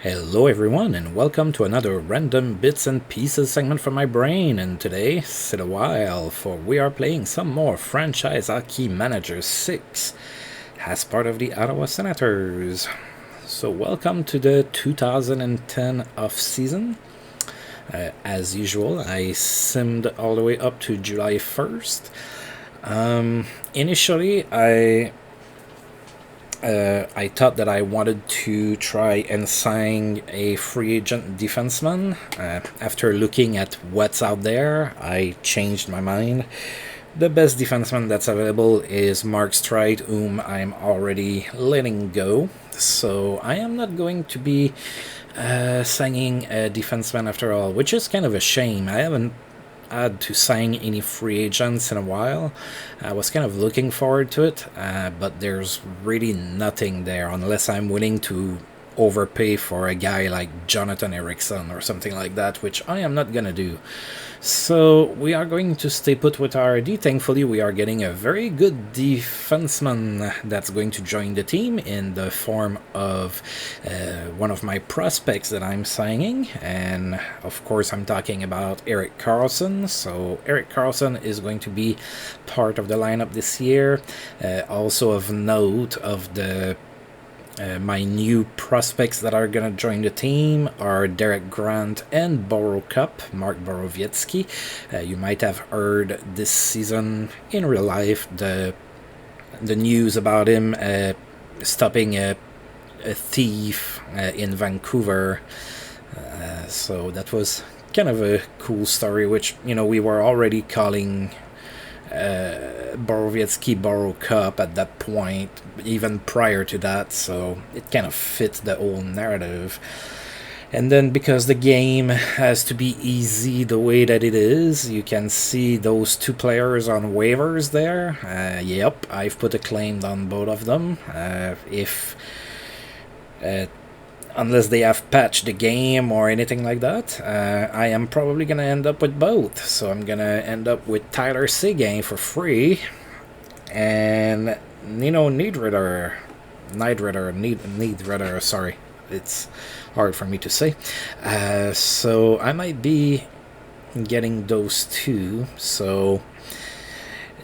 Hello everyone and welcome to another random bits and pieces segment from my brain, and today, sit a while, for we are playing some more Franchise Hockey Manager 6 as part of the Ottawa Senators. So welcome to the 2010 off-season. As usual, I simmed all the way up to July 1st. Initially, I thought that I wanted to try and sign a free agent defenseman. After looking at what's out there, I changed my mind. The best defenseman that's available is Mark Streit, whom I'm already letting go. So I am not going to be signing a defenseman after all, which is kind of a shame. I haven't had to sign any free agents in a while. I was kind of looking forward to it, but there's really nothing there unless I'm willing to overpay for a guy like Jonathan Eriksson or something like that, which I am not gonna do. So we are going to stay put with RD. Thankfully, we are getting a very good defenseman that's going to join the team in the form of one of my prospects that I'm signing. And of course, I'm talking about Erik Karlsson. So Erik Karlsson is going to be part of the lineup this year. Also of note of the my new prospects that are going to join the team are Derek Grant and Boro Cup, Mark Borowiecki. You might have heard this season in real life the news about him stopping a thief in Vancouver. So that was kind of a cool story, which, you know, we were already calling Borowiecki Boro Cup at that point, even prior to that, so it kind of fits the whole narrative. And then because the game has to be easy the way that it is, you can see those two players on waivers there. Yep, I've put a claim on both of them. Unless they have patched the game or anything like that, I am probably going to end up with both. So I'm going to end up with Tyler Seguin for free and Nino Niederreiter, sorry. It's hard for me to say. So I might be getting those two. So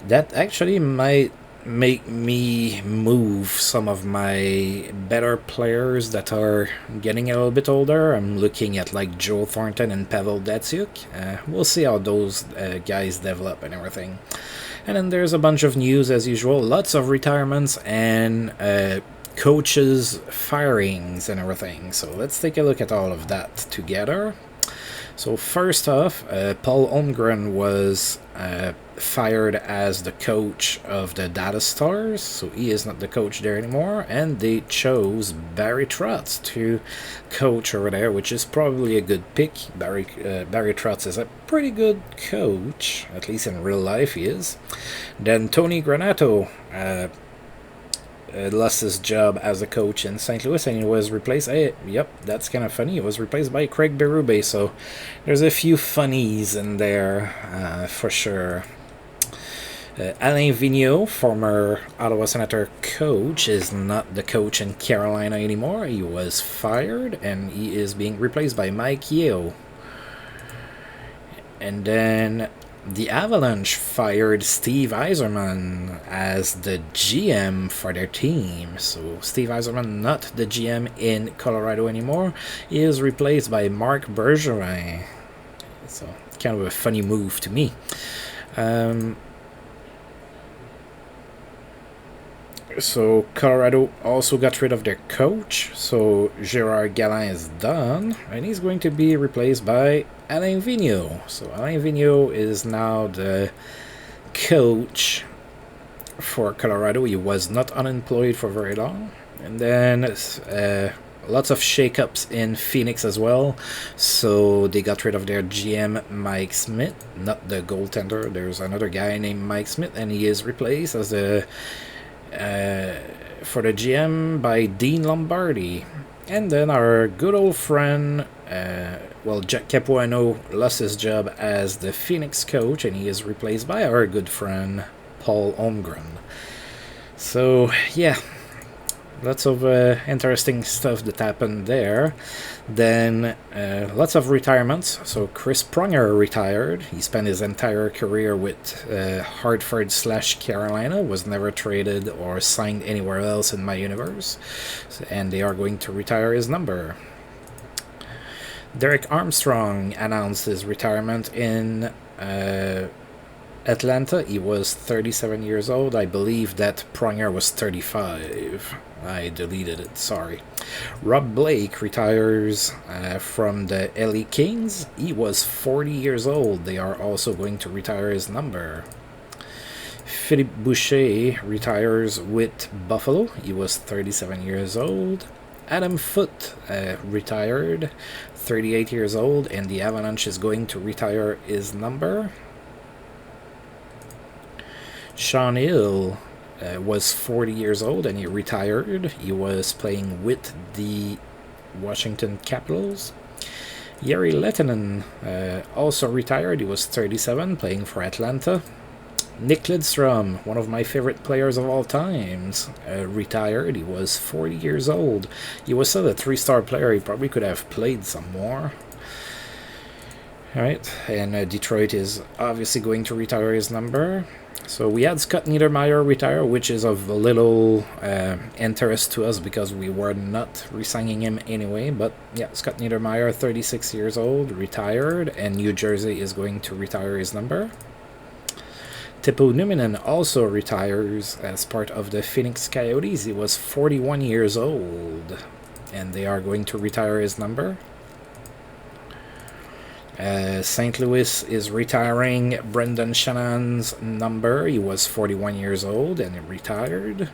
that actually might make me move some of my better players that are getting a little bit older. I'm looking at like Joe Thornton and Pavel Datsyuk. We'll see how those guys develop and everything. And then there's a bunch of news as usual, lots of retirements and coaches firings and everything. So let's take a look at all of that together. So first off, Paul Holmgren was fired as the coach of the Data Stars, so he is not the coach there anymore, and they chose Barry Trotz to coach over there, which is probably a good pick. Barry Trotz is a pretty good coach, at least in real life he is. Then Tony Granato lost his job as a coach in St. Louis, and he was replaced. Yep, that's kind of funny. He was replaced by Craig Berube, so there's a few funnies in there for sure. Alain Vigneault, former Ottawa Senator coach, is not the coach in Carolina anymore. He was fired, and he is being replaced by Mike Yeo. And then the Avalanche fired Steve Yzerman as the GM for their team. So Steve Yzerman, not the GM in Colorado anymore, he is replaced by Marc Bergevin. So kind of a funny move to me. So Colorado also got rid of their coach, so Gerard Gallant is done, and he's going to be replaced by Alain Vigneault. So Alain Vigneault is now the coach for Colorado. He was not unemployed for very long. And then lots of shakeups in Phoenix as well. So they got rid of their GM Mike Smith, not the goaltender. There's another guy named Mike Smith, and he is replaced as the for the GM by Dean Lombardi. And then our good old friend, Jack Capuano lost his job as the Phoenix coach, and he is replaced by our good friend Paul Holmgren. So yeah, lots of interesting stuff that happened there. Then lots of retirements. So Chris Pronger retired. He spent his entire career with Hartford/Carolina, was never traded or signed anywhere else in my universe, and they are going to retire his number. Derek Armstrong announced his retirement in Atlanta. He was 37 years old. I believe that Pronger was 35. I deleted it, sorry. Rob Blake retires from the LA Kings. He was 40 years old. They are also going to retire his number. Philippe Boucher retires with Buffalo. He was 37 years old. Adam Foote retired, 38 years old, and the Avalanche is going to retire his number. Sean Hill was 40 years old and he retired. He was playing with the Washington Capitals. Jari Lehtinen also retired. He was 37, playing for Atlanta. Nick Lidstrom, one of my favorite players of all times, retired. He was 40 years old. He was still a 3-star player. He probably could have played some more. Alright, and Detroit is obviously going to retire his number. So we had Scott Niedermayer retire, which is of little interest to us because we were not re-signing him anyway. But yeah, Scott Niedermayer, 36 years old, retired, and New Jersey is going to retire his number. Teppo Numminen also retires as part of the Phoenix Coyotes. He was 41 years old, and they are going to retire his number. St. Louis is retiring Brendan Shannon's number. He was 41 years old and he retired.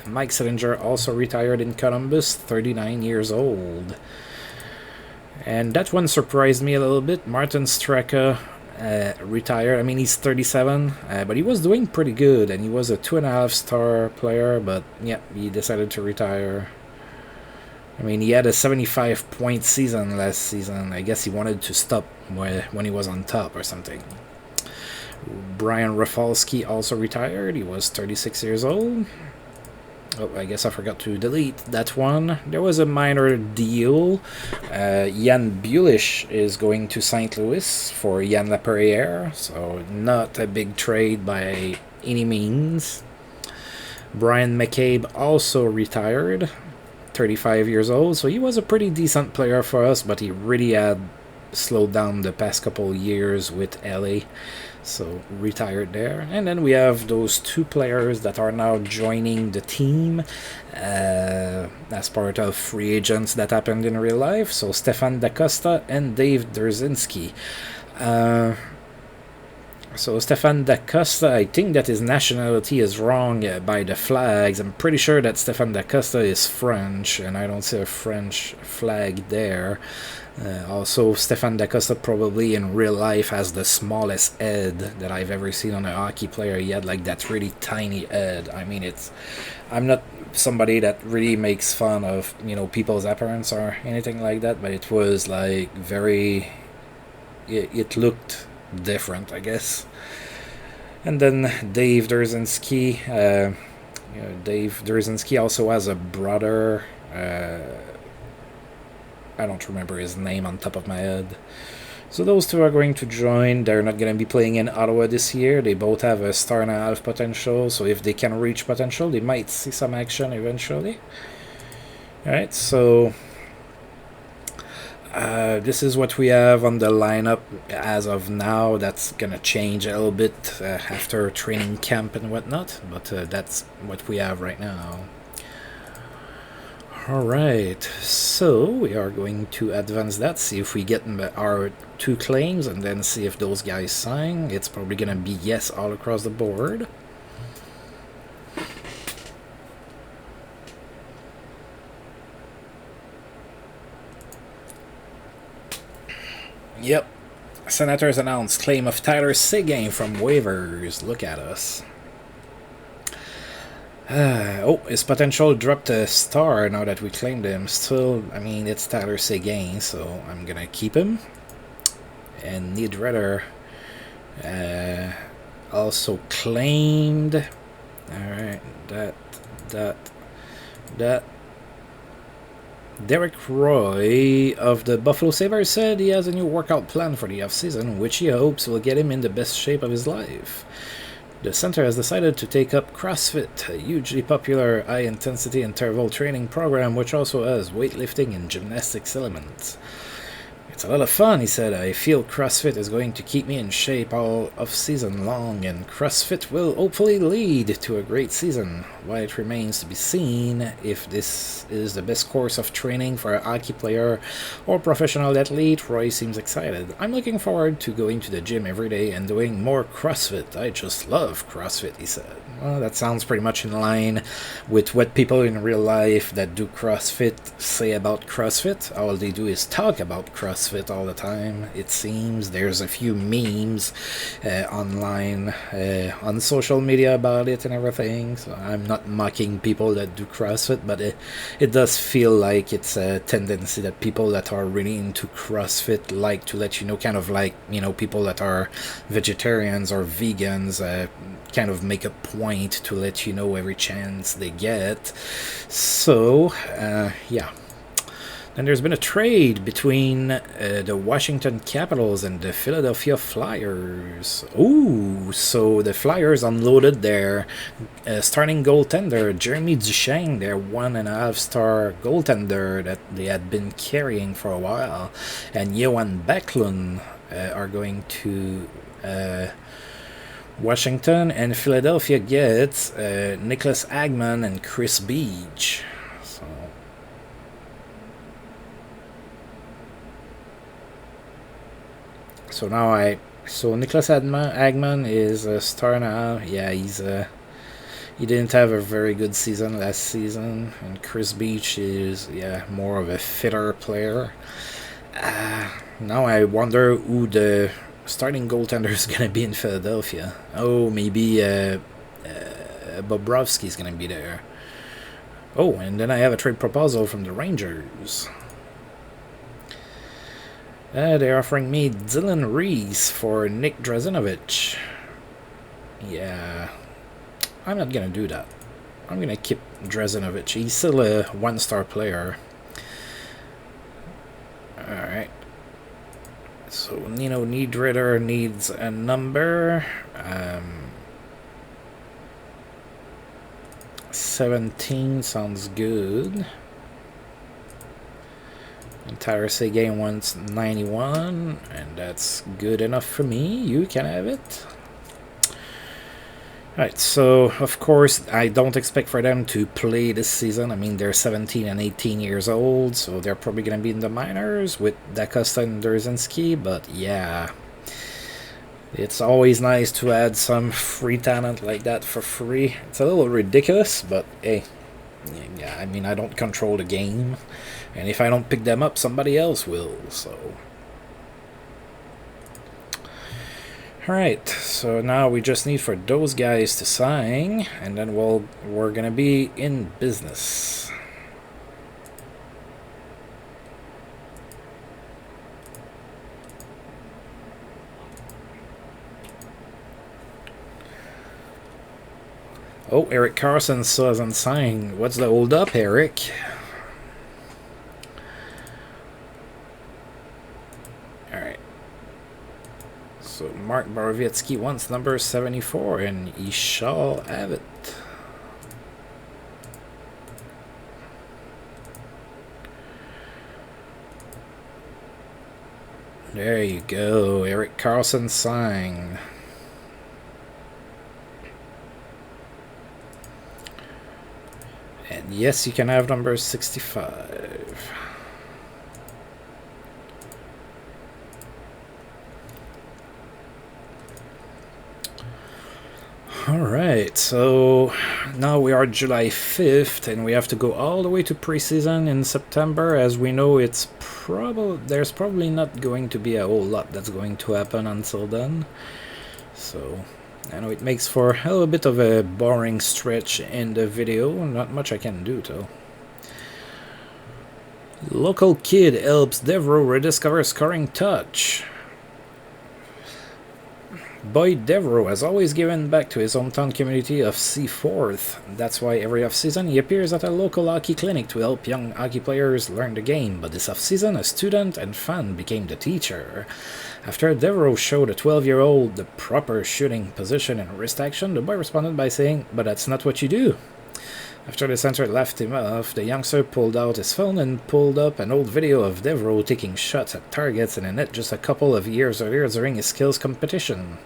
Mike Sillinger also retired in Columbus, 39 years old. And that one surprised me a little bit. Martin Straka retired. I mean, he's 37, but he was doing pretty good, and he was a 2.5-star player, but yeah, he decided to retire. I mean, he had a 75-point season last season. I guess he wanted to stop when he was on top or something. Brian Rafalski also retired. He was 36 years old. Oh, I guess I forgot to delete that one. There was a minor deal. Jan Bulish is going to St. Louis for Jan Laperriere, so not a big trade by any means. Brian McCabe also retired, 35 years old, so he was a pretty decent player for us, but he really had slowed down the past couple years with LA, so retired there. And then we have those two players that are now joining the team as part of free agents that happened in real life, so Stefan DaCosta and Dave Derzinski. So Stefan DaCosta, I think that his nationality is wrong by the flags. I'm pretty sure that Stefan DaCosta is French, and I don't see a French flag there. Also, Stefan DaCosta probably in real life has the smallest head that I've ever seen on a hockey player. He had like that really tiny head. I mean, I'm not somebody that really makes fun of, people's appearance or anything like that, but it was like it looked different, I guess. And then Dave Derzinski. Dave Derzinski also has a brother. I don't remember his name on top of my head. So those two are going to join. They're not going to be playing in Ottawa this year. They both have a 1.5-star potential, so if they can reach potential, they might see some action eventually. Alright, so this is what we have on the lineup as of now. That's gonna change a little bit after training camp and whatnot, but that's what we have right now. Alright, so we are going to advance that, see if we get our 2 claims, and then see if those guys sign. It's probably gonna be yes all across the board. Yep. Senators announced claim of Tyler Seguin from waivers. Look at us. His potential dropped a star now that we claimed him. Still, I mean, it's Tyler Seguin, so I'm gonna keep him. And Niederreiter also claimed. Alright, that. Derek Roy of the Buffalo Sabres said he has a new workout plan for the offseason, which he hopes will get him in the best shape of his life. The center has decided to take up CrossFit, a hugely popular high-intensity interval training program which also has weightlifting and gymnastics elements. It's a lot of fun, he said. I feel CrossFit is going to keep me in shape all off-season long, and CrossFit will hopefully lead to a great season. While it remains to be seen if this is the best course of training for a hockey player or professional athlete, Roy seems excited. I'm looking forward to going to the gym every day and doing more CrossFit. I just love CrossFit, he said. Well, that sounds pretty much in line with what people in real life that do CrossFit say about CrossFit. All they do is talk about CrossFit all the time, it seems. There's a few memes online, on social media about it and everything. So I'm not mocking people that do CrossFit, but it does feel like it's a tendency that people that are really into CrossFit like to let you know, kind of like, you know, people that are vegetarians or vegans kind of make a point to let you know every chance they get. So, yeah. Then there's been a trade between the Washington Capitals and the Philadelphia Flyers. Ooh, so the Flyers unloaded their starting goaltender, Jeremy Duchesne, their 1.5-star goaltender that they had been carrying for a while, and Johan Backlund are going to Washington, and Philadelphia gets Nicholas Hagman and Chris Beach. So now Nicholas Hagman is a star now. Yeah, he didn't have a very good season last season, and Chris Beach is more of a fitter player. Now I wonder who the starting goaltender is going to be in Philadelphia. Oh, maybe Bobrovsky's going to be there. Oh, and then I have a trade proposal from the Rangers. They're offering me Dylan Reese for Nick Drazenovich. Yeah, I'm not going to do that. I'm going to keep Drazenovich. He's still a 1-star player. Alright. So, Nino Niederreiter needs a number. 17 sounds good. And Tyler Seguin wants 91, and that's good enough for me. You can have it. Alright, so of course I don't expect for them to play this season. I mean, they're 17 and 18 years old, so they're probably going to be in the minors with DaCosta and Derzinski, but yeah. It's always nice to add some free talent like that for free. It's a little ridiculous, but hey. Yeah, I mean, I don't control the game. And if I don't pick them up, somebody else will, so. Alright, so now we just need for those guys to sign, and then we're gonna be in business. Oh, Eric Carlson still hasn't signed. What's the hold up, Eric? Alright. So Mark Borowiecki wants number 74, and he shall have it. There you go. Eric Carlson signed. And yes, you can have number 65. Alright, so now we are July 5th, and we have to go all the way to preseason in September. As we know, there's probably not going to be a whole lot that's going to happen until then. So I know it makes for a little bit of a boring stretch in the video. Not much I can do, though. Local kid helps Devereaux rediscover scoring touch. Boyd Devereaux has always given back to his hometown community of Seaforth. That's why every off-season he appears at a local hockey clinic to help young hockey players learn the game. But this off-season, a student and fan became the teacher. After Devereaux showed a 12-year-old the proper shooting position and wrist action, the boy responded by saying, "But that's not what you do." After the center left him off, the youngster pulled out his phone and pulled up an old video of Devereaux taking shots at targets in a net just a couple of years earlier during his skills competition.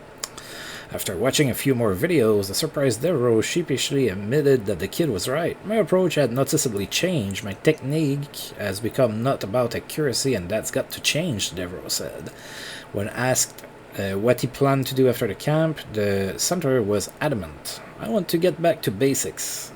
After watching a few more videos, the surprised Devereaux sheepishly admitted that the kid was right. "My approach had noticeably changed. My technique has become not about accuracy, and that's got to change," Devereaux said. When asked what he planned to do after the camp, the center was adamant. "I want to get back to basics.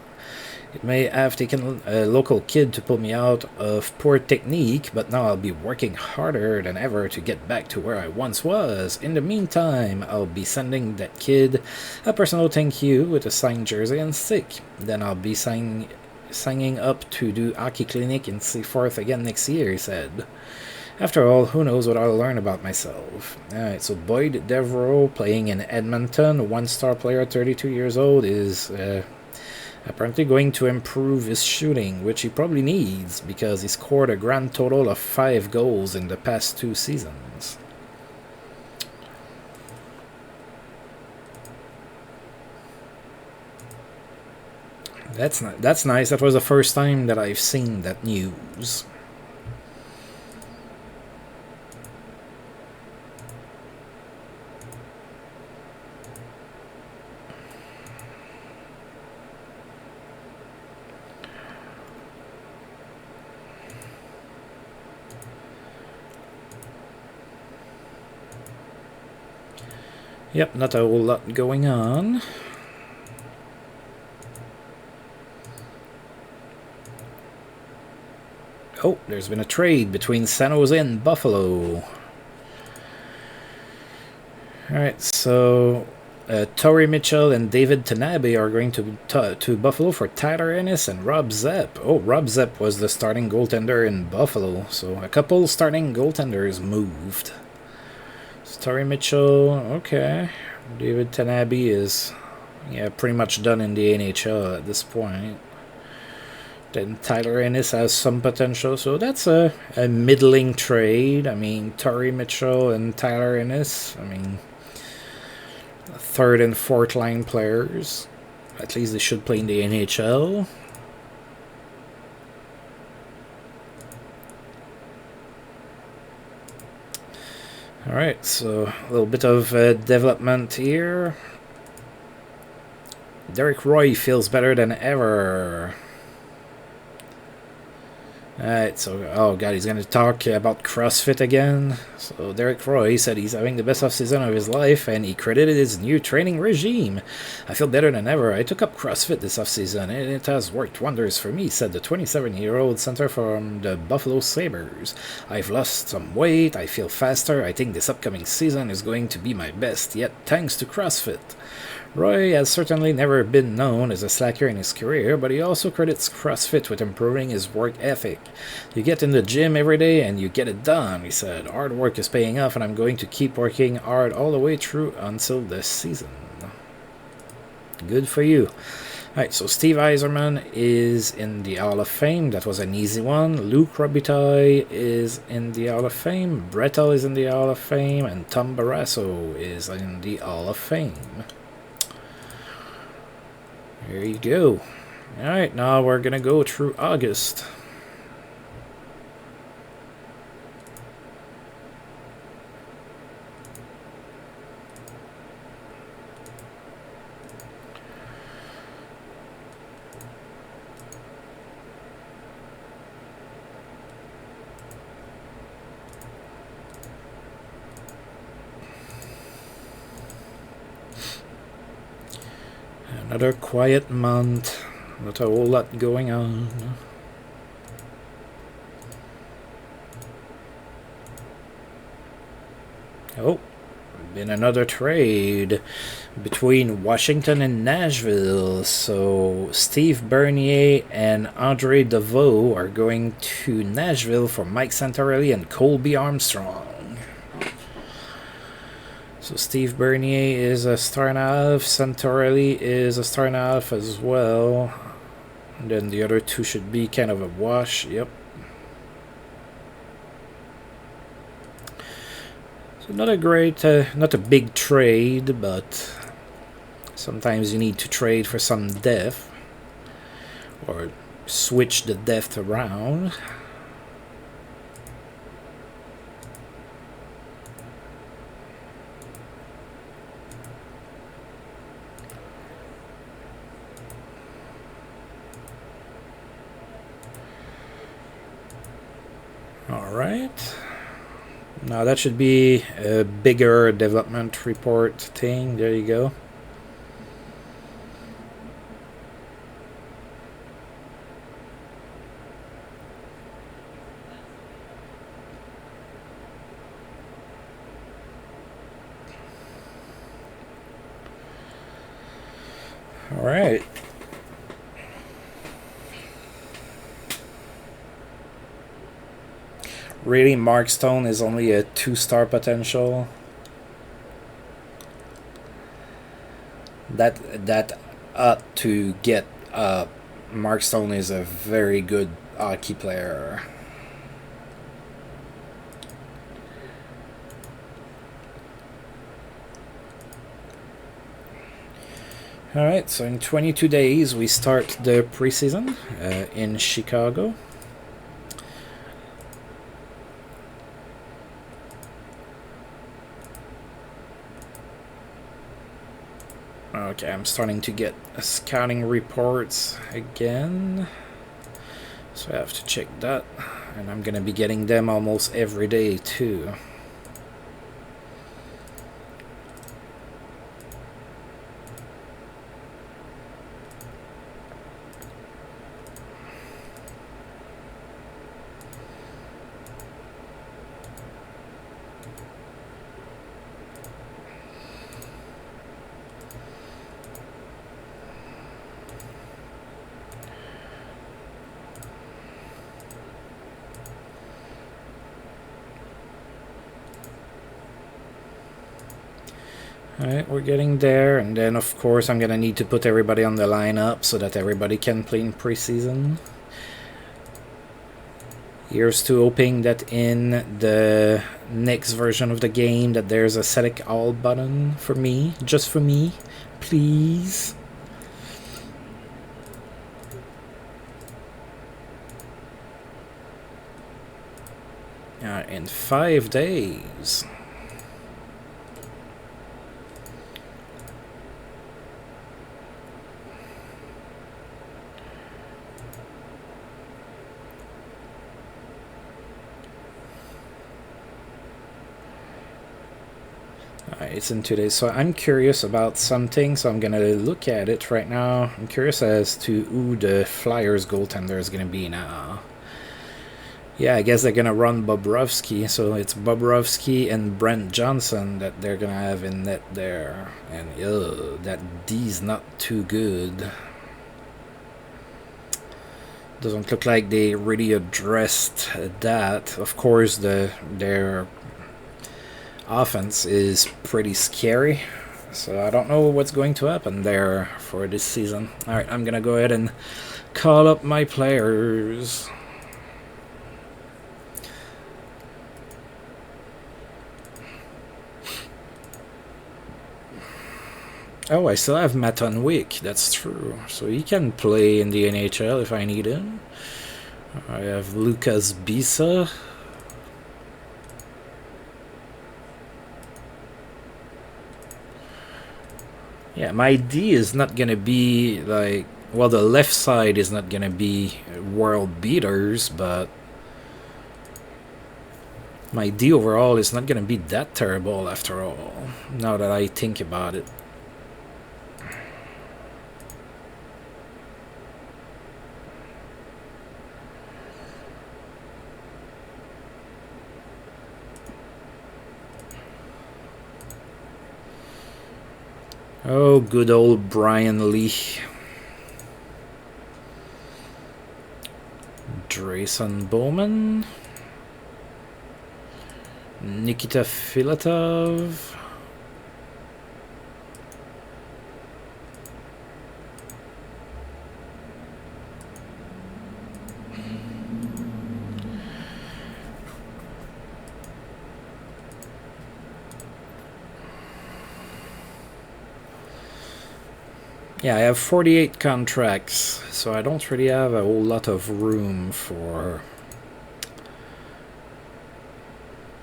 It may have taken a local kid to pull me out of poor technique, but now I'll be working harder than ever to get back to where I once was. In the meantime, I'll be sending that kid a personal thank you with a signed jersey and stick. Then I'll be signing up to do hockey clinic in Seaforth again next year," he said. "After all, who knows what I'll learn about myself." Alright, so Boyd Devereaux, playing in Edmonton, a one-star player, 32 years old, is apparently going to improve his shooting, which he probably needs because he scored a grand total of 5 goals in the past 2 seasons. That's nice. That was the first time that I've seen that news. Yep, not a whole lot going on. Oh, there's been a trade between San Jose and Buffalo. Alright, so Torrey Mitchell and David Tanabe are going to Buffalo for Tyler Ennis and Rob Zepp. Oh, Rob Zepp was the starting goaltender in Buffalo, so a couple starting goaltenders moved. Torrey Mitchell, okay. David Tanabe is, pretty much done in the NHL at this point. Then Tyler Ennis has some potential, so that's a middling trade. I mean, Torrey Mitchell and Tyler Ennis, third and fourth line players. At least they should play in the NHL. Alright, so a little bit of development here. Derek Roy feels better than ever. Alright, so, oh god, he's going to talk about CrossFit again. So Derek Roy said he's having the best off-season of his life, and he credited his new training regime. "I feel better than ever. I took up CrossFit this off-season, and it has worked wonders for me," said the 27-year-old center from the Buffalo Sabres. "I've lost some weight, I feel faster, I think this upcoming season is going to be my best yet, thanks to CrossFit." Roy has certainly never been known as a slacker in his career, but he also credits CrossFit with improving his work ethic. "You get in the gym every day and you get it done," he said. "Hard work is paying off, and I'm going to keep working hard all the way through until this season." Good for you. Alright, so Steve Yzerman is in the Hall of Fame. That was an easy one. Luc Robitaille is in the Hall of Fame. Brettel is in the Hall of Fame. And Tom Barrasso is in the Hall of Fame. There you go. Alright, now we're gonna go through August. Another quiet month, not a whole lot going on. Oh, been another trade between Washington and Nashville. So Steve Bernier and Andre Deveau are going to Nashville for Mike Santorelli and Colby Armstrong. So Steve Bernier is a star and a half. Santorelli is a star and a half as well. And then the other two should be kind of a wash. Yep. So not a great, not a big trade, but sometimes you need to trade for some depth or switch the depth around. Alright. Now that should be a bigger development report thing. There you go. Alright. Really, Mark Stone is only a 2-star potential. That ought to get up. Mark Stone is a very good hockey player. Alright, so in 22 days we start the preseason in Chicago. Okay, I'm starting to get scouting reports again, so I have to check that, and I'm gonna be getting them almost every day too. Alright, we're getting there, and then of course I'm gonna need to put everybody on the lineup so that everybody can play in preseason. Here's to hoping that in the next version of the game that there's a select all button for me, just for me, please. In 5 days. It's in 2 days, so I'm curious about something, so I'm gonna look at it right now. I'm curious as to who the Flyers goaltender is gonna be now. Yeah, I guess they're gonna run Bobrovsky, so it's Bobrovsky and Brent Johnson that they're gonna have in net there. And that D's not too good. Doesn't look like they really addressed that. Of course, their offense is pretty scary, so I don't know what's going to happen there for this season. Alright, I'm gonna go ahead and call up my players. Oh, I still have Matt Unwick, that's true, so he can play in the NHL if I need him. I have Lucas Bisa. Yeah, my D is not gonna be like, well, the left side is not gonna be world beaters, but my D overall is not gonna be that terrible after all, now that I think about it. Oh, good old Brian Lee. Drayson Bowman. Nikita Filatov. Yeah, I have 48 contracts, so I don't really have a whole lot of room for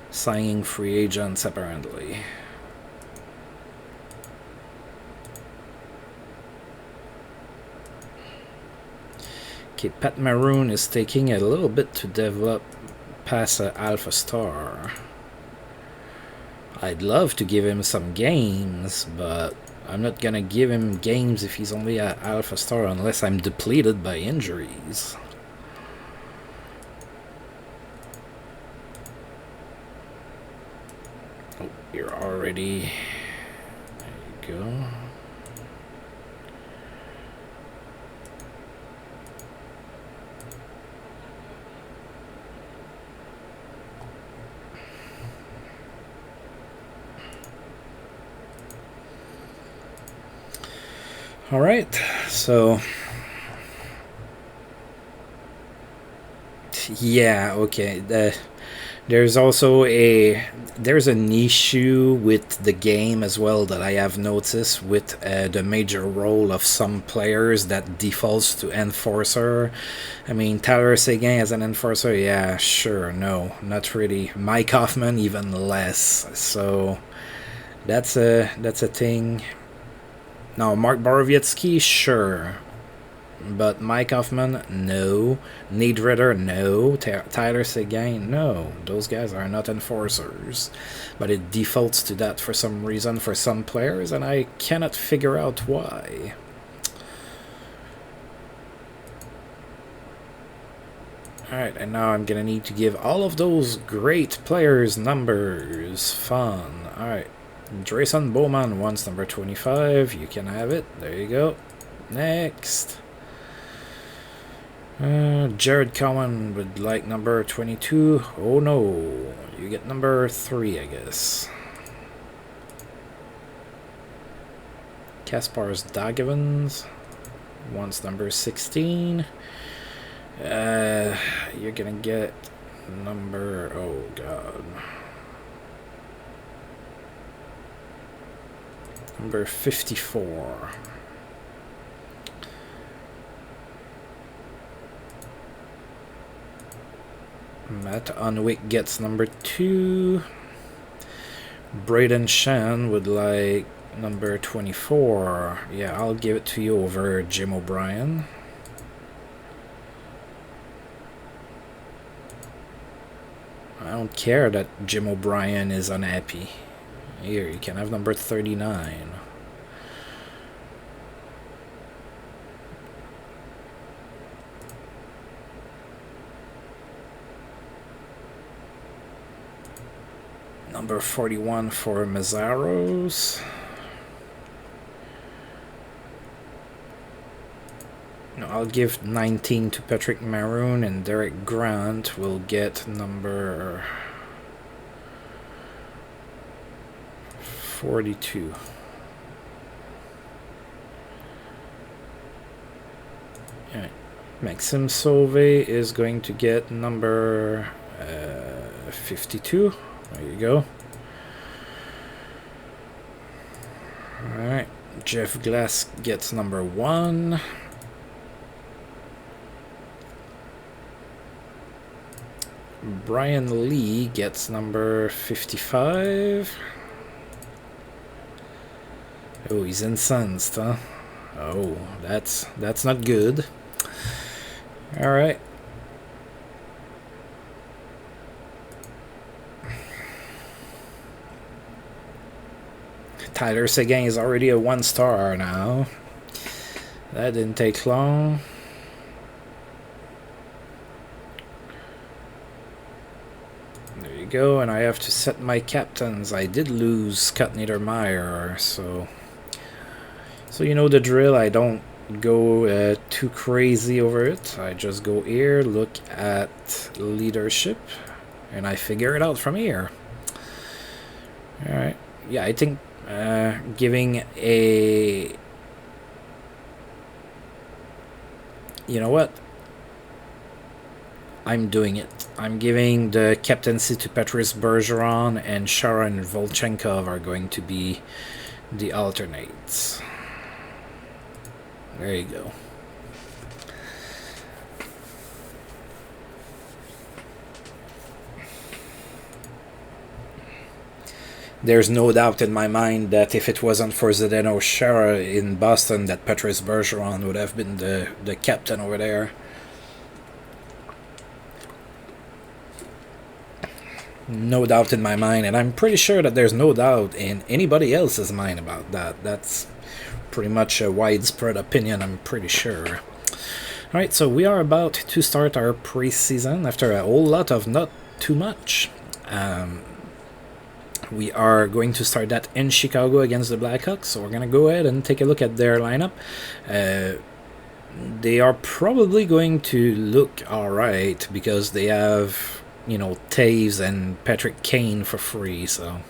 signing free agents, apparently. Okay, Pat Maroon is taking a little bit to develop past an alpha star. I'd love to give him some games, but I'm not gonna give him games if he's only an alpha star unless I'm depleted by injuries. Oh, you're already... There you go. All right, so yeah, okay. There's also there's an issue with the game as well that I have noticed with the major role of some players that defaults to enforcer. I mean, Tyler Seguin as an enforcer, yeah, sure, no, not really. Mike Hoffman even less. So that's a thing. No, Mark Borowiecki, sure. But Mike Hoffman, no. Niederreiter, no. Tyler Seguin, no. Those guys are not enforcers. But it defaults to that for some reason for some players, and I cannot figure out why. Alright, and now I'm gonna need to give all of those great players numbers. Fun. Alright. Drayson Bowman wants number 25. You can have it. There you go. Next. Jared Cowan would like number 22. Oh no. You get number 3, I guess. Kaspars Dagevans wants number 16. You're gonna get number... Oh god. Number 54. Matt Unwick gets number 2. Braden Shan would like number 24. Yeah, I'll give it to you over Jim O'Brien. I don't care that Jim O'Brien is unhappy. Here, you can have number 39. Number 41 for Mazzaros. No, I'll give 19 to Patrick Maroon, and Derek Grant will get number 42. Alright. Maxime Sauvé is going to get number 52. There you go. Alright. Jeff Glass gets number 1. Brian Lee gets number 55. Oh, he's incensed, huh? Oh, that's not good. All right. Tyler Seguin is already a 1-star now. That didn't take long. There you go, and I have to set my captains. I did lose Scott Niedermayer, so you know the drill. I don't go too crazy over it. I just go here, look at leadership, and I figure it out from here. Alright. Yeah, I think giving a... You know what? I'm doing it. I'm giving the captaincy to Patrice Bergeron, and Sharon Volchenkov are going to be the alternates. There you go. There's no doubt in my mind that if it wasn't for Zdeno Chara in Boston, that Patrice Bergeron would have been the captain over there. No doubt in my mind, and I'm pretty sure that there's no doubt in anybody else's mind about that. That's pretty much a widespread opinion, I'm pretty sure. Alright, so we are about to start our preseason after a whole lot of not too much. We are going to start that in Chicago against the Blackhawks, so we're going to go ahead and take a look at their lineup. They are probably going to look alright because they have, you know, Taves and Patrick Kane for free, so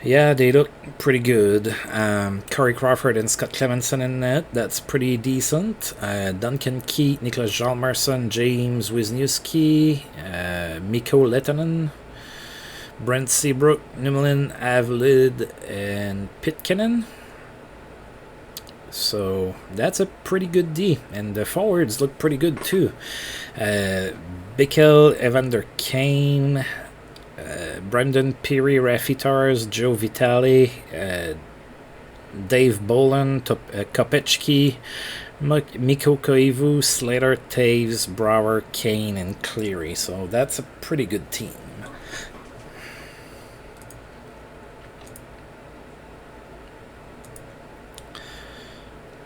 yeah, they look pretty good. Corey Crawford and Scott Clemenson in net, that's pretty decent. Duncan Keith, Nicholas Hjalmarsson, James Wisniewski, Mikko Lehtonen, Brent Seabrook, Numelin, Avlid, and Pitkanen. So that's a pretty good D, and the forwards look pretty good too. Bickel, Evander Kane, Brendan Peary, Rafi Tars, Joe Vitale, Dave Bolin, Kopechki, Mikko Koivu, Slater, Taves, Brouwer, Kane, and Cleary. So that's a pretty good team.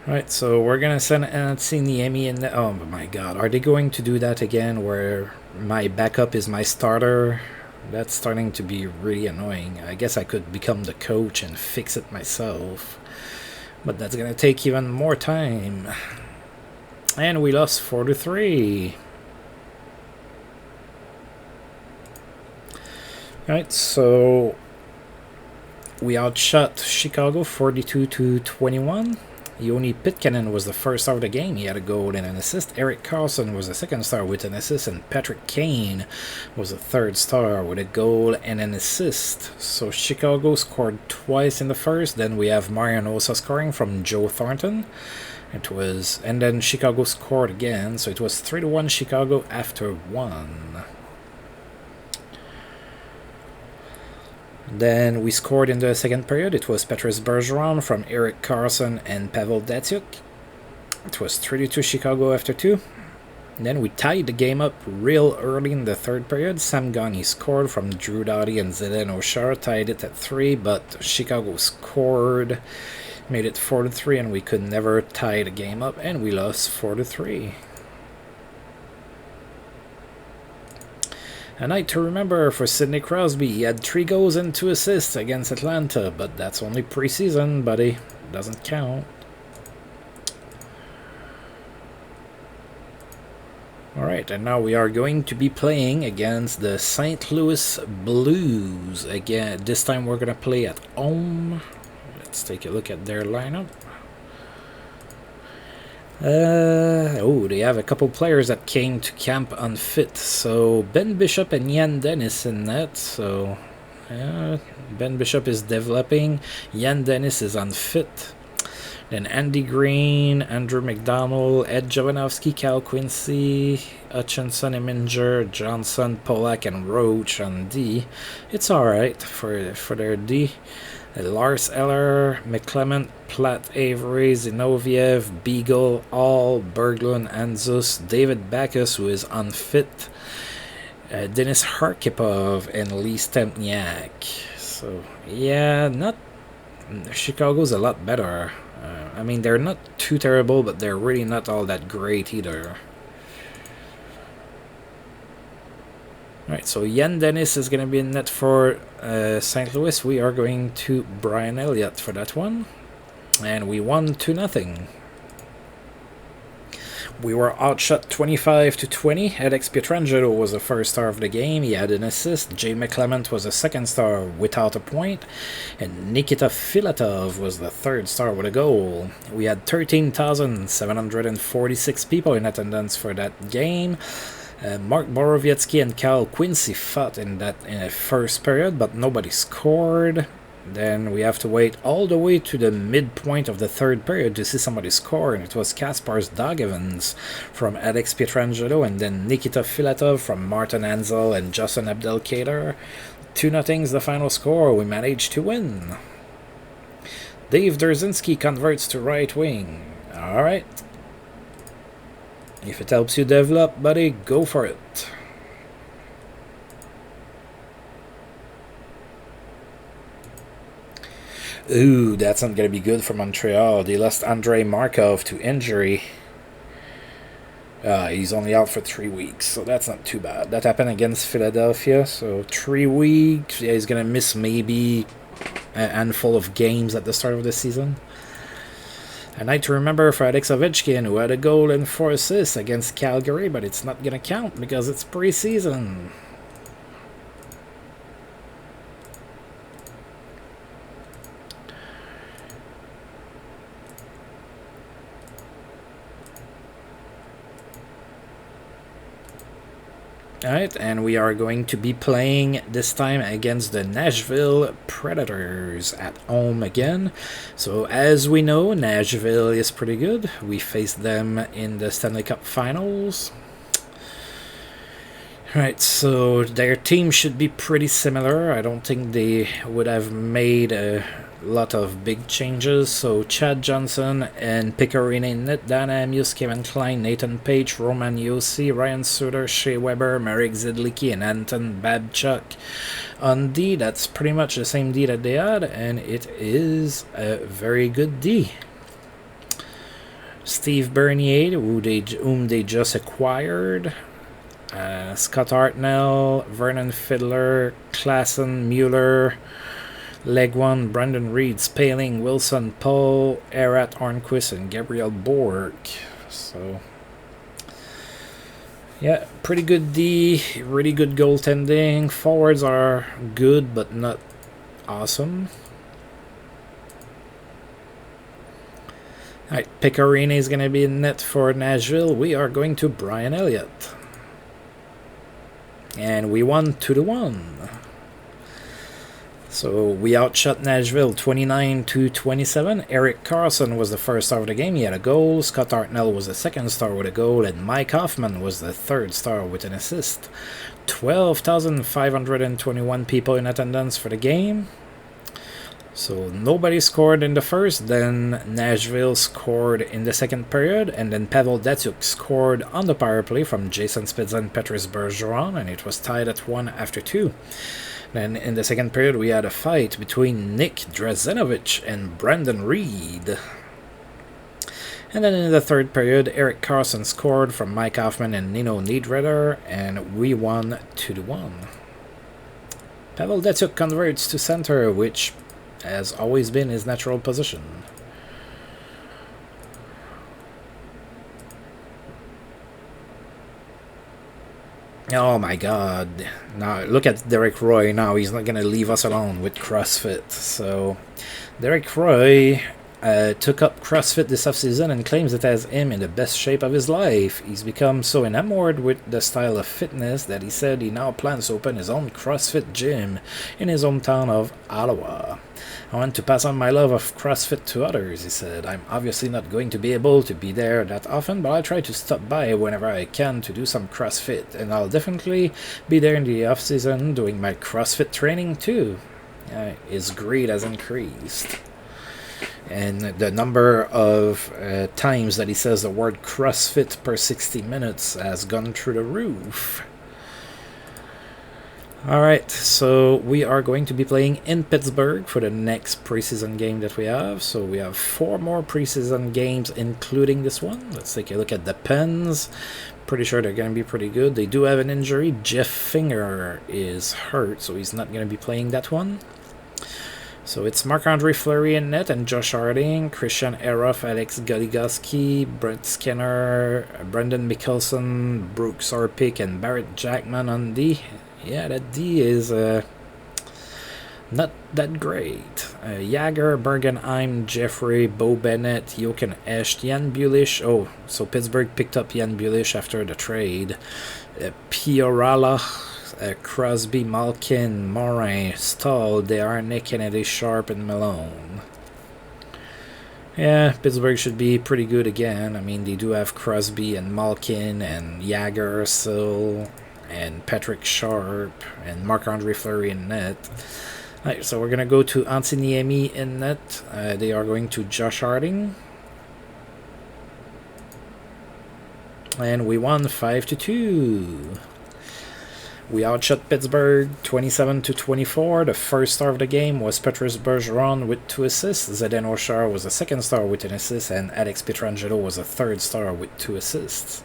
Alright, so we're gonna send Niemi in the... Oh my god, are they going to do that again where my backup is my starter? That's starting to be really annoying. I guess I could become the coach and fix it myself, but that's gonna take even more time. And we lost 4-3. Alright, so we outshot Chicago 42-21. Yoni Pitkanen was the first star of the game. He had a goal and an assist. Erik Karlsson was the second star with an assist. And Patrick Kane was the third star with a goal and an assist. So Chicago scored twice in the first. Then we have Marian Hossa scoring from Joe Thornton. And then Chicago scored again. So it was 3-1 Chicago after 1. Then we scored in the second period. It was Patrice Bergeron from Erik Karlsson and Pavel Datsyuk. It was 3-2 Chicago after 2. Then we tied the game up real early in the third period. Sam Gagner scored from Drew Doughty, and Zdeno Chara tied it at 3, but Chicago scored, made it 4-3, and we could never tie the game up, and we lost 4-3. A night to remember for Sidney Crosby. He had 3 goals and 2 assists against Atlanta, but that's only preseason, buddy. Doesn't count. Alright, and now we are going to be playing against the St. Louis Blues. Again, this time we're going to play at home. Let's take a look at their lineup. They have a couple players that came to camp unfit. So Ben Bishop and Yann Dennis in net. So Ben Bishop is developing. Yann Dennis is unfit. Then Andy Green, Andrew McDonald, Ed Jovanovski, Cal Quincy, Hutchinson, Eminger, Johnson, Polak, and Roach on D. It's alright for their D. Lars Eller, McClement, Platt, Avery, Zinoviev, Beagle, All, Berglund, Anzus, David Backus, who is unfit, Denis Harkipov, and Lee Stempniak. So, yeah, Chicago's a lot better. I mean, they're not too terrible, but they're really not all that great either. Alright, so Yann Dennis is going to be in net for St. Louis. We are going to Brian Elliott for that one. And we won 2-0. We were outshot 25-20. Alex Pietrangelo was the first star of the game. He had an assist. Jay McClement was the second star without a point. And Nikita Filatov was the third star with a goal. We had 13,746 people in attendance for that game. Mark Borowiecki and Cal Quincy fought in the first period, but nobody scored. Then we have to wait all the way to the midpoint of the third period to see somebody score, and it was Kaspar's Dog Evans from Alex Pietrangelo, and then Nikita Filatov from Martin Ansel and Justin Abdelkader. 2-0 is the final score. We managed to win. Dave Derzinski converts to right wing. Alright. If it helps you develop, buddy, go for it. Ooh, that's not going to be good for Montreal. They lost Andrei Markov to injury. He's only out for 3 weeks, so that's not too bad. That happened against Philadelphia, so 3 weeks. Yeah, he's going to miss maybe a handful of games at the start of the season. A night to remember for Alex Ovechkin, who had a goal and 4 assists against Calgary, but it's not going to count because it's preseason. Alright, and we are going to be playing this time against the Nashville Predators at home again. So as we know, Nashville is pretty good. We faced them in the Stanley Cup Finals. Alright, so their team should be pretty similar. I don't think they would have made a lot of big changes. So Chad Johnson and Picarini in net, Dan Amius, Kevin Klein, Nathan Page, Roman Yossi, Ryan Suter, Shea Weber, Marek Zidlicki, and Anton Babchuk on D. That's pretty much the same D that they had, and it is a very good D. Steve Bernier, whom they just acquired. Scott Hartnell, Vernon Fiddler, Klassen, Mueller, Legwan, Brandon Reed, Spaling, Wilson, Paul, Erat, Arnquist, and Gabriel Bork. So, yeah, pretty good D, really good goaltending. Forwards are good, but not awesome. Alright, Picarini is going to be in net for Nashville. We are going to Brian Elliott. And we won 2-1. So we outshot Nashville 29-27. Eric Carlson was the first star of the game. He had a goal. Scott Hartnell was the second star with a goal. And Mike Hoffman was the third star with an assist. 12,521 people in attendance for the game. So nobody scored in the first. Then Nashville scored in the second period. And then Pavel Datsyuk scored on the power play from Jason Spezza and Petrus Bergeron. And it was tied at 1 after 2. Then in the second period, we had a fight between Nick Drazenovich and Brandon Reed. And then in the third period, Eric Carlson scored from Mike Hoffman and Nino Niederreiter, and we won 2-1. Pavel Datsyuk converts to center, which has always been his natural position. Oh my god. Now look at Derek Roy now. He's not going to leave us alone with CrossFit. So Derek Roy took up CrossFit this offseason and claims it has him in the best shape of his life. He's become so enamored with the style of fitness that he said he now plans to open his own CrossFit gym in his hometown of Ottawa. I want to pass on my love of CrossFit to others, he said. I'm obviously not going to be able to be there that often, but I'll try to stop by whenever I can to do some CrossFit, and I'll definitely be there in the off-season doing my CrossFit training too. His greed has increased. And the number of times that he says the word CrossFit per 60 minutes has gone through the roof. Alright, so we are going to be playing in Pittsburgh for the next preseason game that we have. So we have 4 more preseason games, including this one. Let's take a look at the Pens. Pretty sure they're going to be pretty good. They do have an injury. Jeff Finger is hurt, so he's not going to be playing that one. So it's Marc-Andre Fleury in net and Josh Harding, Christian Eroff, Alex Goligoski, Brent Skinner, Brendan Mickelson, Brooks Orpik, and Barrett Jackman on D. Yeah, that D is not that great. Jagger, Bergenheim, Jeffrey, Bo Bennett, Jochen Escht, Jan Bulish. Oh, so Pittsburgh picked up Jan Bulish after the trade. Piorala, Crosby, Malkin, Morin, Stahl, Desharnais, Kennedy, Sharp, and Malone. Yeah, Pittsburgh should be pretty good again. I mean, they do have Crosby and Malkin and Jagger still, and Patrick Sharp, and Marc-Andre Fleury in net. Right, so we're going to go to Antiniemi in net. They are going to Josh Harding. And we won 5-2. We outshot Pittsburgh 27-24. The first star of the game was Petrus Bergeron with 2 assists. Zdeno Chara was the second star with an assist, and Alex Pietrangelo was the third star with 2 assists.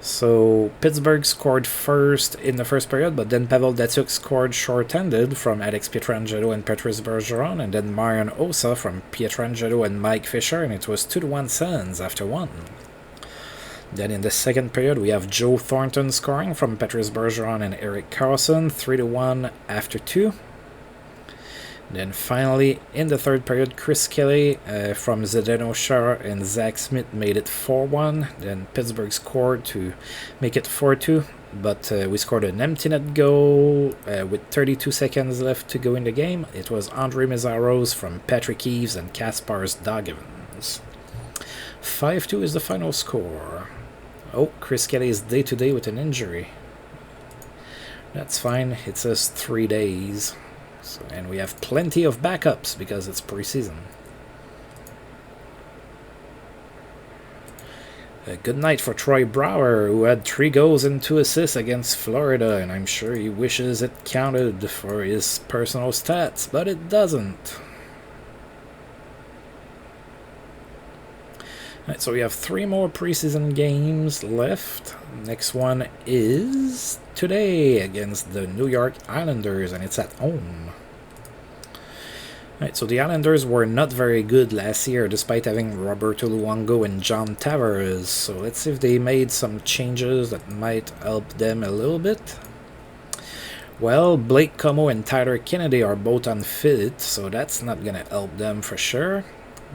So Pittsburgh scored first in the first period, but then Pavel Datsyuk scored short-handed from Alex Pietrangelo and Petrus Bergeron, and then Marian Hossa from Pietrangelo and Mike Fisher, and it was 2-1 Sens after 1. Then in the second period, we have Joe Thornton scoring from Petrus Bergeron and Erik Karlsson, 3-1 after 2. Then finally, in the third period, Chris Kelly from Zdeno Chara and Zach Smith made it 4-1. Then Pittsburgh scored to make it 4-2, but we scored an empty net goal with 32 seconds left to go in the game. It was Andre Meszaros from Patrick Eves and Kaspars Daugavins. 5-2 is the final score. Oh, Chris Kelly is day-to-day with an injury. That's fine. It says 3 days. So, and we have plenty of backups because it's preseason. A good night for Troy Brouwer, who had 3 goals and 2 assists against Florida, and I'm sure he wishes it counted for his personal stats, but it doesn't. Alright, so we have 3 more preseason games left. Next one is today against the New York Islanders, and it's at home. Alright, so the Islanders were not very good last year, despite having Roberto Luongo and John Tavares. So let's see if they made some changes that might help them a little bit. Well, Blake Como and Tyler Kennedy are both unfit, so that's not going to help them for sure.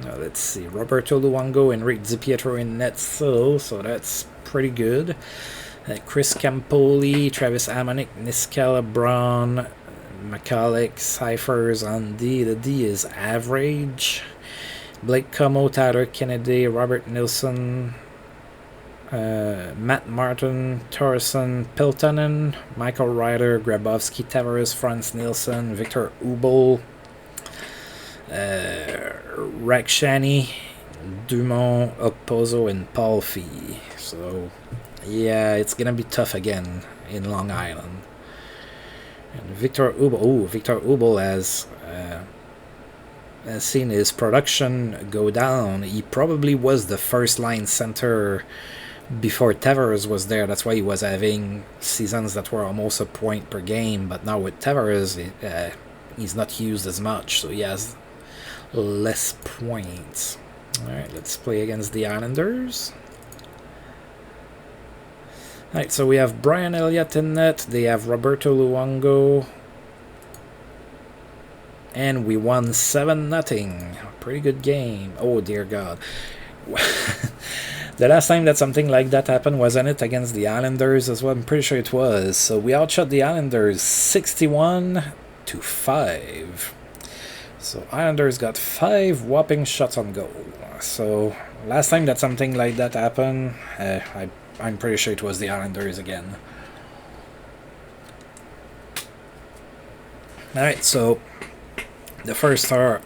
Now let's see, Roberto Luongo and Rick DiPietro in net still, so that's pretty good. Chris Campoli, Travis Hamonic, Niskala Braun, McCulloch, Cyphers on D. The D is average. Blake Como, Tyler Kennedy, Robert Nilsson, Matt Martin, Torreson, Piltonen, Michael Ryder, Grabowski, Tavares, Franz Nielsen, Victor Ubel, Rakshani, Dumont, Okposo, and Paul Fee. So, yeah, it's gonna be tough again in Long Island. And Victor Ubel has seen his production go down. He probably was the first line center before Tavares was there. That's why he was having seasons that were almost a point per game. But now with Tavares, he's not used as much, so he has less points. Alright, let's play against the Islanders. Alright, so we have Brian Elliott in net. They have Roberto Luongo. And we won 7-0. Pretty good game. Oh, dear God. The last time that something like that happened, wasn't it, against the Islanders as well? I'm pretty sure it was. So we outshot the Islanders 61-5. So Islanders got 5 whopping shots on goal. So last time that something like that happened, I'm pretty sure it was the Islanders again. Alright, so the first star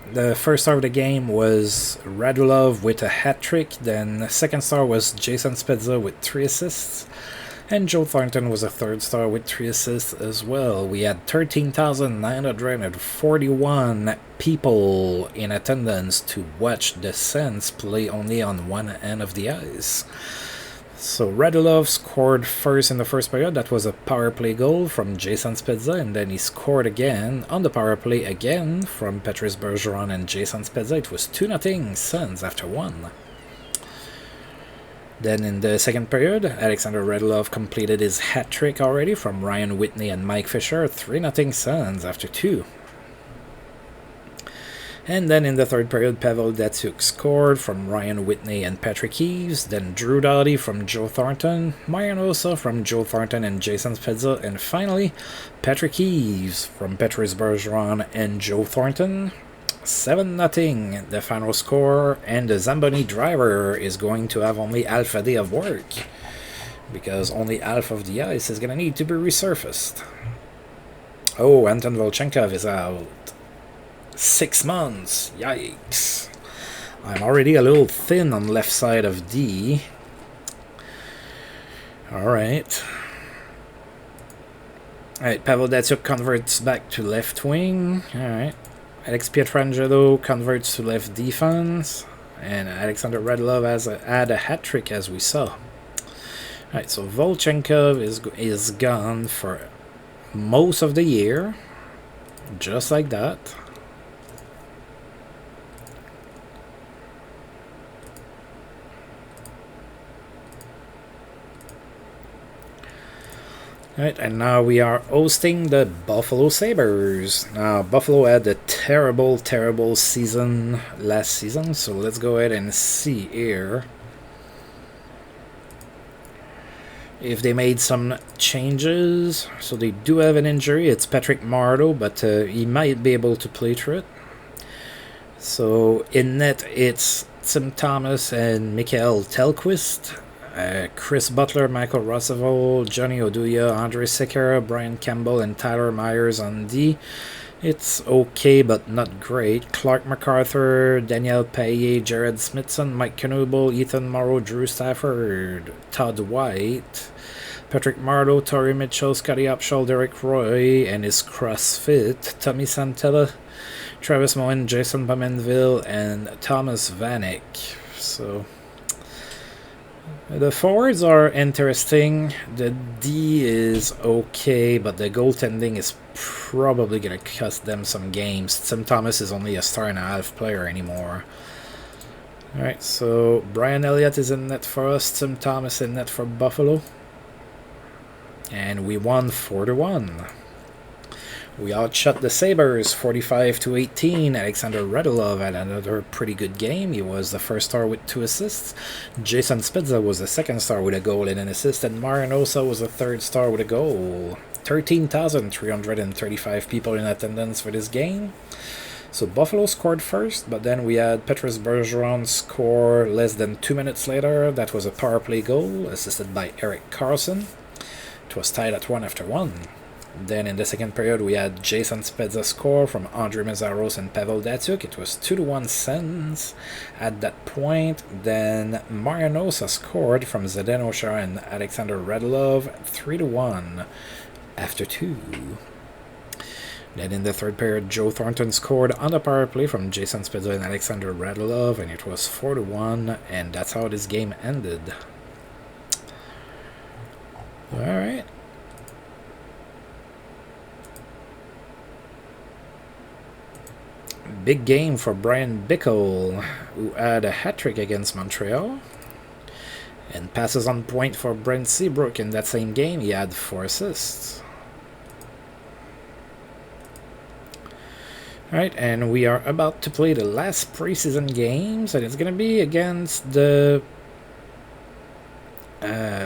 of the game was Radulov with a hat-trick. Then the second star was Jason Spezza with 3 assists. And Joe Thornton was a third star with 3 assists as well. We had 13,941 people in attendance to watch the Sens play only on one end of the ice. So Radulov scored first in the first period. That was a power play goal from Jason Spezza, and then he scored again on the power play again from Petrus Bergeron and Jason Spezza. It was 2-0 Sens after 1. Then in the second period, Alexander Radulov completed his hat-trick already from Ryan Whitney and Mike Fisher, 3-0 Sens after 2. And then in the third period, Pavel Datsyuk scored from Ryan Whitney and Patrick Eves. Then Drew Doughty from Joe Thornton, Marian Hossa from Joe Thornton and Jason Spezza. And finally, Patrick Eves from Petrus Bergeron and Joe Thornton. 7-0, the final score. And the Zamboni driver is going to have only half a day of work, because only half of the ice is going to need to be resurfaced. Oh, Anton Volchenkov is out. 6 months. Yikes. I'm already a little thin on left side of D. Alright. Alright, Pavel Datsyuk converts back to left wing. Alright. Alex Pietrangelo converts to left defense. And Alexander Radulov had a hat-trick, as we saw. Alright, so Volchenkov is gone for most of the year. Just like that. Right, and now we are hosting the Buffalo Sabres. Now, Buffalo had a terrible season last season, so let's go ahead and see here if they made some changes. So they do have an injury. It's Patrick Marleau, but he might be able to play through it. So in net, it's Tim Thomas and Mikhail Telquist. Chris Butler, Michael Rosseville, Johnny Oduya, Andre Sekera, Brian Campbell, and Tyler Myers on D. It's okay, but not great. Clark MacArthur, Daniel Payet, Jared Smithson, Mike Knuble, Ethan Morrow, Drew Stafford, Todd White, Patrick Marleau, Torrey Mitchell, Scotty Upshall, Derek Roy, and his CrossFit, Tommy Santella, Travis Moen, Jason Bowmanville, and Thomas Vanek. So the forwards are interesting. The D is okay, but the goaltending is probably going to cost them some games. Tim Thomas is only a star-and-a-half player anymore. Alright, so Brian Elliott is in net for us, Tim Thomas in net for Buffalo. And we won 4-1. We outshot the Sabres 45-18. Alexander Radulov had another pretty good game. He was the first star with 2 assists. Jason Spezza was the second star with a goal and an assist. And Marian Hossa was the third star with a goal. 13,335 people in attendance for this game. So Buffalo scored first, but then we had Petrus Bergeron score less than 2 minutes later. That was a power play goal, assisted by Eric Carlson. It was tied at 1 after 1. Then in the second period, we had Jason Spezza score from Andre Meszaros and Pavel Datsyuk. It was 2-1 Sens at that point. Then Marian Hossa scored from Zdeno Chara and Alexander Radulov, 3-1 after 2. Then in the third period, Joe Thornton scored on the power play from Jason Spezza and Alexander Radulov, and it was 4-1, and that's how this game ended. Alright. Big game for Brian Bickle, who had a hat-trick against Montreal. And passes on point for Brent Seabrook in that same game. He had 4 assists. Alright, and we are about to play the last preseason games, and it's going to be against the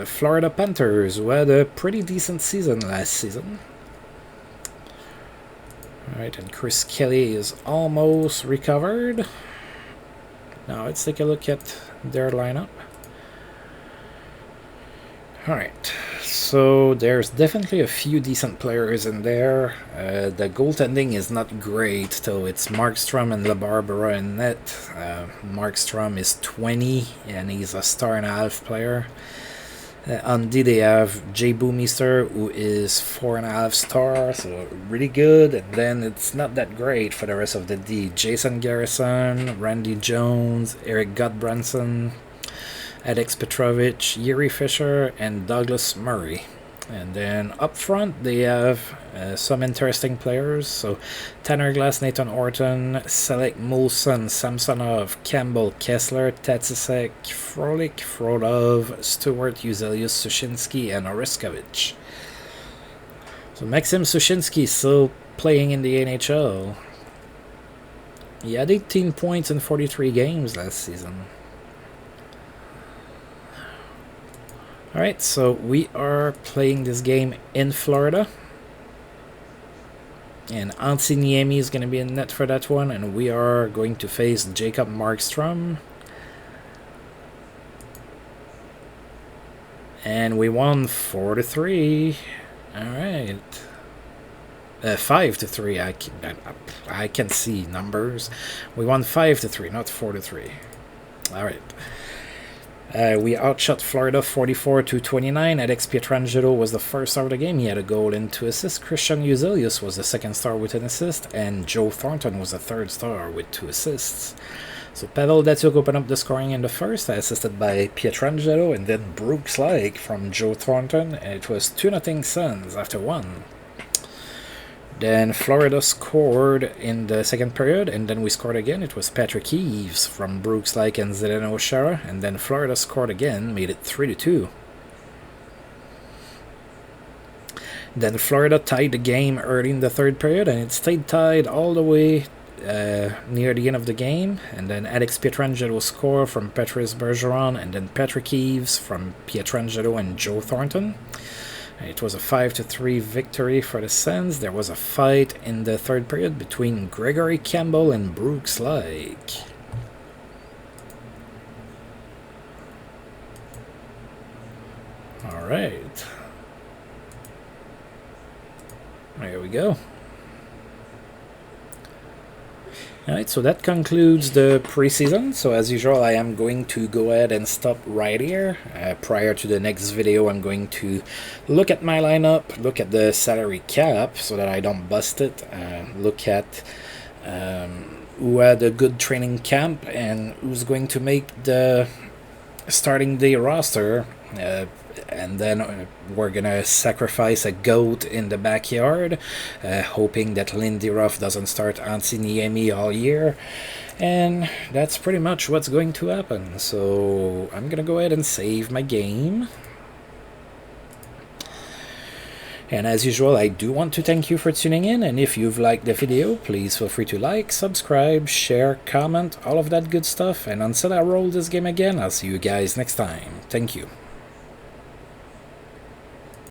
Florida Panthers, who had a pretty decent season last season. Alright, and Chris Kelly is almost recovered. Now let's take a look at their lineup. Alright, so there's definitely a few decent players in there. The goaltending is not great, so it's Markstrom and LaBarbera in net. Markstrom is 20, and he's a star-and-a-half player. On D, they have Jay Boomister, who is 4.5 stars, so really good. And then it's not that great for the rest of the D. Jason Garrison, Randy Jones, Eric Gottbranson, Alex Petrovich, Yuri Fisher, and Douglas Murray. And then up front, they have some interesting players. So Tanner Glass, Nathan Orton, Selek Molson, Samsonov, Campbell, Kessler, Tatsisek, Frolik, Frodov, Stewart, Uzelius, Sushinsky, and Oreskovich. So Maxim Sushinsky is still playing in the NHL. He had 18 points in 43 games last season. Alright, so we are playing this game in Florida. And Antti Niemi is going to be in net for that one. And we are going to face Jacob Markstrom. And we won 4-3. Alright. 5-3. I can see numbers. We won 5-3, not 4-3. Alright. We outshot Florida 44-29. Alex Pietrangelo was the first star of the game. He had a goal and 2 assists. Christian Uzelius was the second star with an assist. And Joe Thornton was the third star with 2 assists. So Pavel Datsyuk opened up the scoring in the first, assisted by Pietrangelo, and then Brooks Lake from Joe Thornton. And it was 2-0 Suns after 1. Then Florida scored in the second period, and then we scored again. It was Patrick Eaves from Brooks Lake and Zdeno Chara, and then Florida scored again, made it 3-2. Then Florida tied the game early in the third period, and it stayed tied all the way near the end of the game. And then Alex Pietrangelo scored from Patrice Bergeron, and then Patrick Eaves from Pietrangelo and Joe Thornton. It was a 5-3 victory for the Sens. There was a fight in the third period between Gregory Campbell and Brooks Lake. Alright. There we go. Alright, so that concludes the preseason. So as usual, I am going to go ahead and stop right here. Prior to the next video, I'm going to look at my lineup, look at the salary cap so that I don't bust it, look at who had a good training camp and who's going to make the starting day roster. And then we're gonna sacrifice a goat in the backyard, hoping that Lindy Ruff doesn't start Antti Niemi all year. And that's pretty much what's going to happen. So I'm gonna go ahead and save my game. And as usual, I do want to thank you for tuning in, and if you've liked the video, please feel free to like, subscribe, share, comment, all of that good stuff. And until I roll this game again, I'll see you guys next time. Thank you.